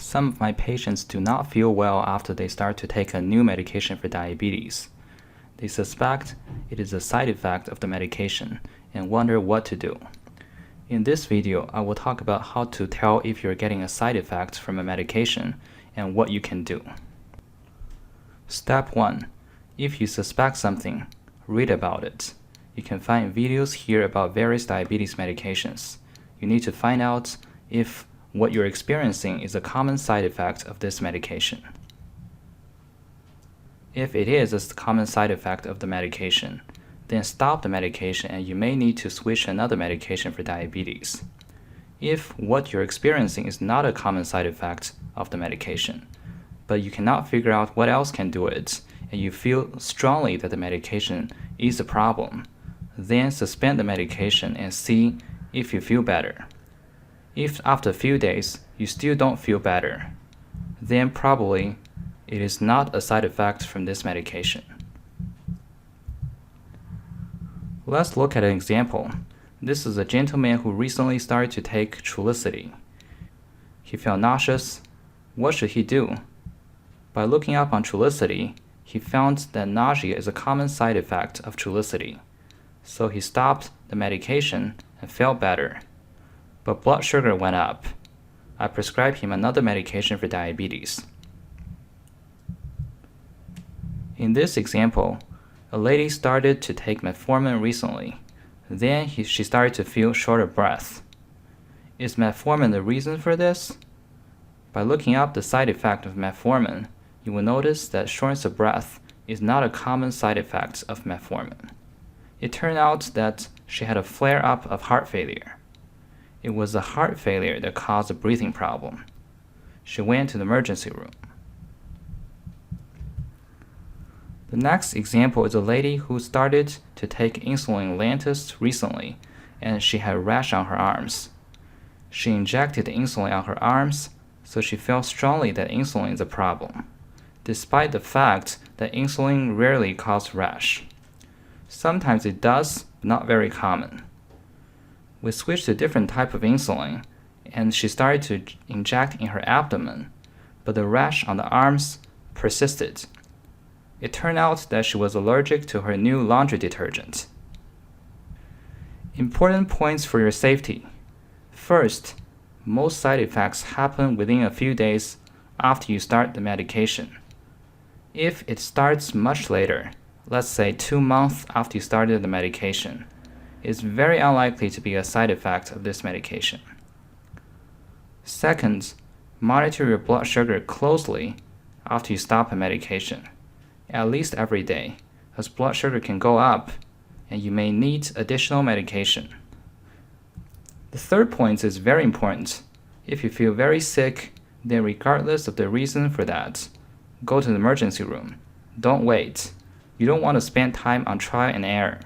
Some of my patients do not feel well after they start to take a new medication for diabetes. They suspect it is a side effect of the medication and wonder what to do. In this video, I will talk about how to tell if you're getting a side effect from a medication and what you can do. Step 1. If you suspect something, read about it. You can find videos here about various diabetes medications. You need to find out if what you're experiencing is a common side effect of this medication. If it is a common side effect of the medication, then stop the medication and you may need to switch another medication for diabetes. If what you're experiencing is not a common side effect of the medication, but you cannot figure out what else can do it, and you feel strongly that the medication is a problem, then suspend the medication and see if you feel better. If after a few days you still don't feel better, then probably it is not a side effect from this medication. Let's look at an example. This is a gentleman who recently started to take Trulicity. He felt nauseous. What should he do? By looking up on Trulicity, he found that nausea is a common side effect of Trulicity. So he stopped the medication and felt better. But blood sugar went up. I prescribed him another medication for diabetes. In this example, a lady started to take metformin recently. Then she started to feel short of breath. Is metformin the reason for this? By looking up the side effect of metformin, you will notice that shortness of breath is not a common side effect of metformin. It turned out that she had a flare-up of heart failure. It was the heart failure that caused a breathing problem. She went to the emergency room. The next example is a lady who started to take insulin Lantus recently, and she had a rash on her arms. She injected the insulin on her arms, so she felt strongly that insulin is a problem, despite the fact that insulin rarely causes rash. Sometimes it does, but not very common. We switched to a different type of insulin, and she started to inject in her abdomen, but the rash on the arms persisted. It turned out that she was allergic to her new laundry detergent. Important points for your safety. First, most side effects happen within a few days after you start the medication. If it starts much later, let's say 2 months after you started the medication, it's very unlikely to be a side effect of this medication. Second, monitor your blood sugar closely after you stop a medication, at least every day, as blood sugar can go up and you may need additional medication. The third point is very important. If you feel very sick, then regardless of the reason for that, go to the emergency room. Don't wait. You don't want to spend time on trial and error.